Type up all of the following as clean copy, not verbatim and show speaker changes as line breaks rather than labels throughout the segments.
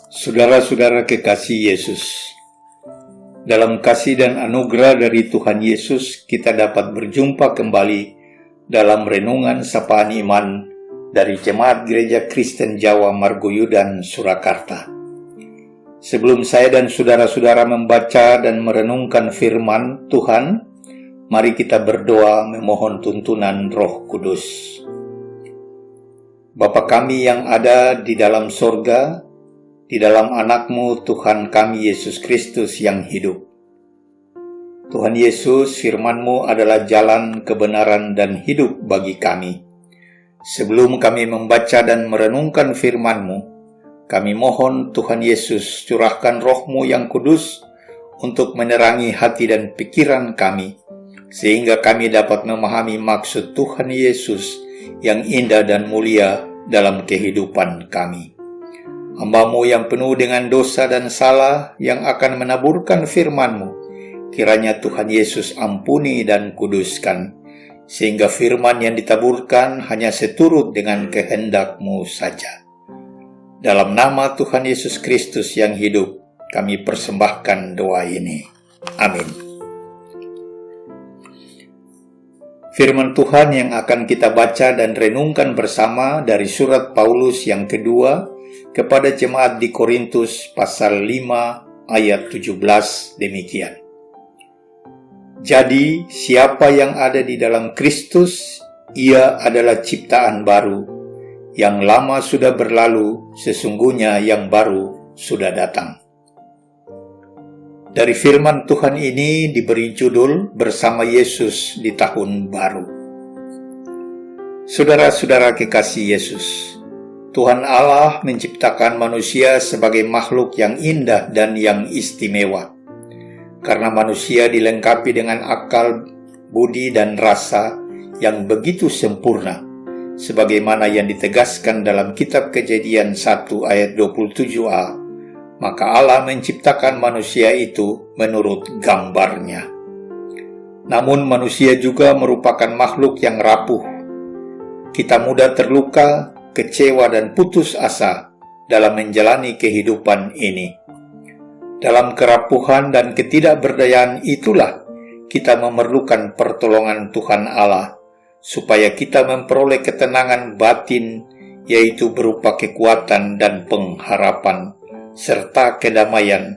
Saudara-saudara kekasih Yesus, dalam kasih dan anugerah dari Tuhan Yesus, kita dapat berjumpa kembali dalam renungan sapaan iman dari Jemaat Gereja Kristen Jawa Margoyudan, Surakarta. Sebelum saya dan saudara-saudara membaca dan merenungkan firman Tuhan, mari kita berdoa memohon tuntunan Roh Kudus. Bapa kami yang ada di dalam sorga, di dalam anak-Mu Tuhan kami Yesus Kristus yang hidup. Tuhan Yesus, firman-Mu adalah jalan, kebenaran, dan hidup bagi kami. Sebelum kami membaca dan merenungkan firman-Mu, kami mohon Tuhan Yesus curahkan Roh-Mu yang kudus untuk menerangi hati dan pikiran kami, sehingga kami dapat memahami maksud Tuhan Yesus yang indah dan mulia dalam kehidupan kami. Hamba-Mu yang penuh dengan dosa dan salah yang akan menaburkan firman-Mu, kiranya Tuhan Yesus ampuni dan kuduskan, sehingga firman yang ditaburkan hanya seturut dengan kehendak-Mu saja. Dalam nama Tuhan Yesus Kristus yang hidup, kami persembahkan doa ini. Amin. Firman Tuhan yang akan kita baca dan renungkan bersama dari surat Paulus yang kedua kepada jemaat di Korintus pasal 5 ayat 17 demikian. Jadi siapa yang ada di dalam Kristus, ia adalah ciptaan baru. Yang lama sudah berlalu, sesungguhnya yang baru sudah datang. Dari firman Tuhan ini diberi judul Bersama Yesus di Tahun Baru. Saudara-saudara kekasih Yesus, Tuhan Allah menciptakan manusia sebagai makhluk yang indah dan yang istimewa. Karena manusia dilengkapi dengan akal, budi, dan rasa yang begitu sempurna, sebagaimana yang ditegaskan dalam kitab Kejadian 1 ayat 27a, maka Allah menciptakan manusia itu menurut gambarnya. Namun manusia juga merupakan makhluk yang rapuh. Kita mudah terluka, kecewa dan putus asa dalam menjalani kehidupan ini. Dalam kerapuhan dan ketidakberdayaan itulah kita memerlukan pertolongan Tuhan Allah, supaya kita memperoleh ketenangan batin, yaitu berupa kekuatan dan pengharapan, serta kedamaian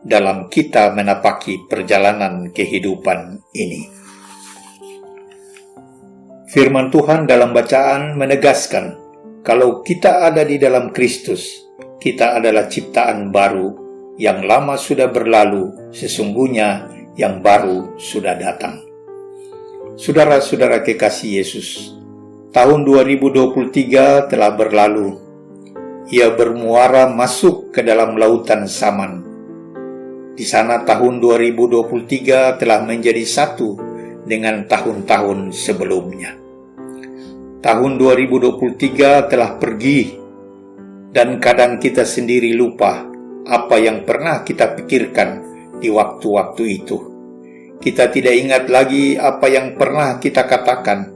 dalam kita menapaki perjalanan kehidupan ini. Firman Tuhan dalam bacaan menegaskan, kalau kita ada di dalam Kristus, kita adalah ciptaan baru, yang lama sudah berlalu, sesungguhnya yang baru sudah datang. Saudara-saudara kekasih Yesus, tahun 2023 telah berlalu. Ia bermuara masuk ke dalam lautan zaman. Di sana tahun 2023 telah menjadi satu dengan tahun-tahun sebelumnya. Tahun 2023 telah pergi, dan kadang kita sendiri lupa apa yang pernah kita pikirkan di waktu-waktu itu. Kita tidak ingat lagi apa yang pernah kita katakan,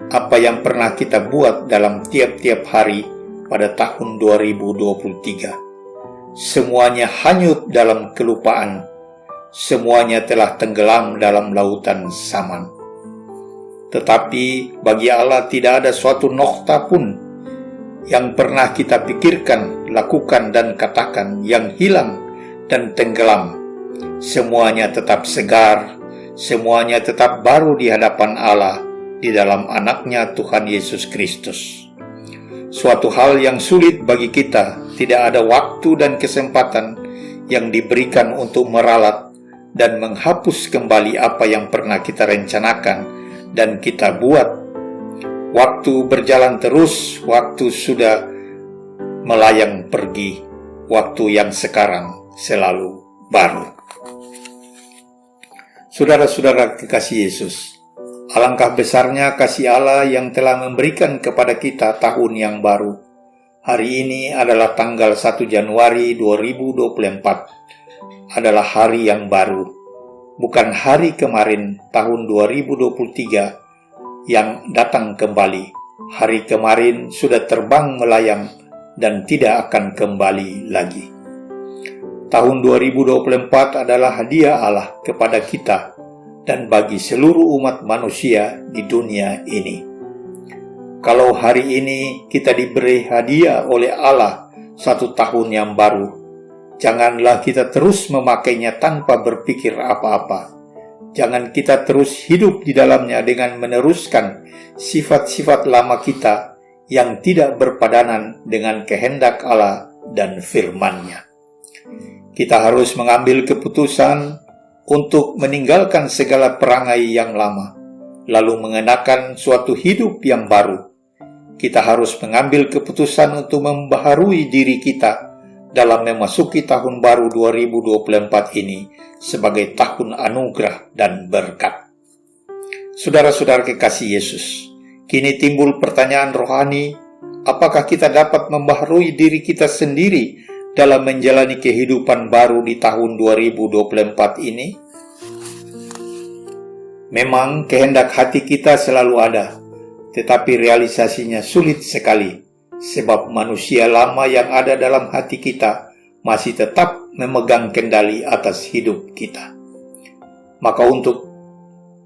apa yang pernah kita buat dalam tiap-tiap hari pada tahun 2023. Semuanya hanyut dalam kelupaan, semuanya telah tenggelam dalam lautan zaman. Tetapi bagi Allah tidak ada suatu nokta pun yang pernah kita pikirkan, lakukan, dan katakan yang hilang dan tenggelam. Semuanya tetap segar, semuanya tetap baru di hadapan Allah, di dalam anaknya Tuhan Yesus Kristus. Suatu hal yang sulit bagi kita, tidak ada waktu dan kesempatan yang diberikan untuk meralat dan menghapus kembali apa yang pernah kita rencanakan dan kita buat. Waktu berjalan terus, waktu sudah melayang pergi, waktu yang sekarang selalu baru. Saudara-saudara kekasih Yesus, alangkah besarnya kasih Allah yang telah memberikan kepada kita tahun yang baru. Hari ini adalah tanggal 1 Januari 2024, adalah hari yang baru. bukan hari kemarin tahun 2023 yang datang kembali. Hari kemarin sudah terbang melayang dan tidak akan kembali lagi. Tahun 2024 adalah hadiah Allah kepada kita dan bagi seluruh umat manusia di dunia ini. Kalau hari ini kita diberi hadiah oleh Allah 1 tahun yang baru, janganlah kita terus memakainya tanpa berpikir apa-apa. Jangan kita terus hidup di dalamnya dengan meneruskan sifat-sifat lama kita yang tidak berpadanan dengan kehendak Allah dan firman-Nya. Kita harus mengambil keputusan untuk meninggalkan segala perangai yang lama, lalu mengenakan suatu hidup yang baru. Kita harus mengambil keputusan untuk membaharui diri kita dalam memasuki tahun baru 2024 ini sebagai tahun anugerah dan berkat. Saudara-saudara kekasih Yesus, kini timbul pertanyaan rohani, apakah kita dapat membaharui diri kita sendiri dalam menjalani kehidupan baru di tahun 2024 ini? Memang kehendak hati kita selalu ada, tetapi realisasinya sulit sekali, sebab manusia lama yang ada dalam hati kita masih tetap memegang kendali atas hidup kita. Maka untuk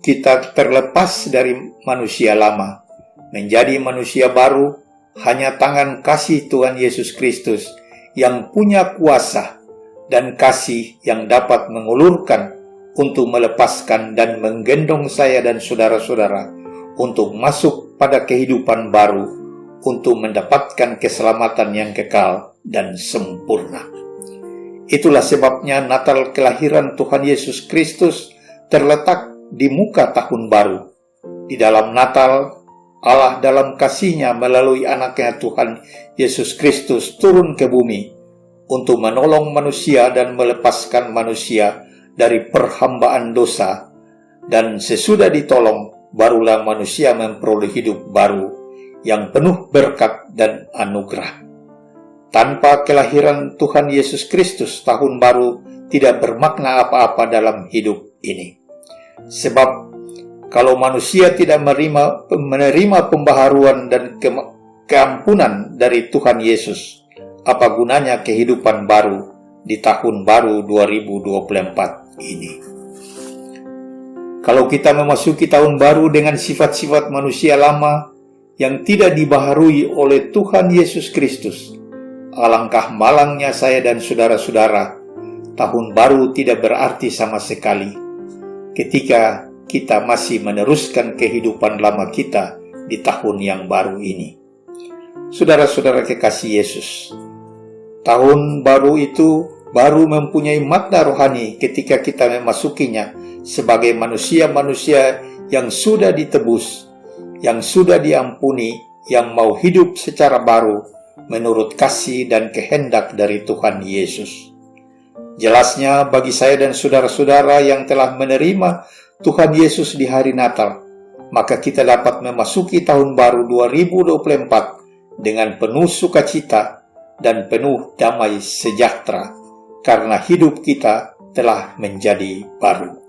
kita terlepas dari manusia lama, menjadi manusia baru, hanya tangan kasih Tuhan Yesus Kristus yang punya kuasa dan kasih yang dapat mengulurkan untuk melepaskan dan menggendong saya dan saudara-saudara untuk masuk pada kehidupan baru, untuk mendapatkan keselamatan yang kekal dan sempurna. Itulah sebabnya Natal kelahiran Tuhan Yesus Kristus terletak di muka tahun baru. Di dalam Natal, Allah dalam kasih-Nya melalui anaknya Tuhan Yesus Kristus turun ke bumi untuk menolong manusia dan melepaskan manusia dari perhambaan dosa, dan sesudah ditolong, barulah manusia memperoleh hidup baru yang penuh berkat dan anugerah. Tanpa kelahiran Tuhan Yesus Kristus, tahun baru tidak bermakna apa-apa dalam hidup ini. Sebab kalau manusia tidak menerima pembaharuan dan keampunan dari Tuhan Yesus, apa gunanya kehidupan baru di tahun baru 2024 ini? Kalau kita memasuki tahun baru dengan sifat-sifat manusia lama yang tidak dibaharui oleh Tuhan Yesus Kristus, alangkah malangnya saya dan saudara-saudara. Tahun baru tidak berarti sama sekali ketika kita masih meneruskan kehidupan lama kita di tahun yang baru ini. Saudara-saudara kekasih Yesus, tahun baru itu baru mempunyai makna rohani ketika kita memasukinya sebagai manusia-manusia yang sudah ditebus, yang sudah diampuni, yang mau hidup secara baru menurut kasih dan kehendak dari Tuhan Yesus. Jelasnya bagi saya dan saudara-saudara yang telah menerima Tuhan Yesus di hari Natal, maka kita dapat memasuki tahun baru 2024 dengan penuh sukacita dan penuh damai sejahtera, karena hidup kita telah menjadi baru.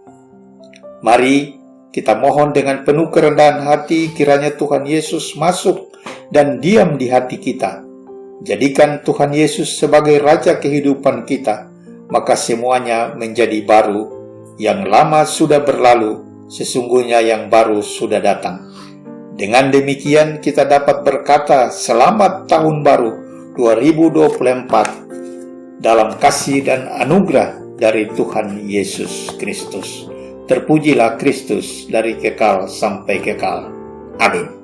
Mari kita mohon dengan penuh kerendahan hati, kiranya Tuhan Yesus masuk dan diam di hati kita. Jadikan Tuhan Yesus sebagai Raja kehidupan kita, maka semuanya menjadi baru. Yang lama sudah berlalu, sesungguhnya yang baru sudah datang. Dengan demikian kita dapat berkata, selamat tahun baru 2024 dalam kasih dan anugerah dari Tuhan Yesus Kristus. Terpujilah Kristus dari kekal sampai kekal. Amin.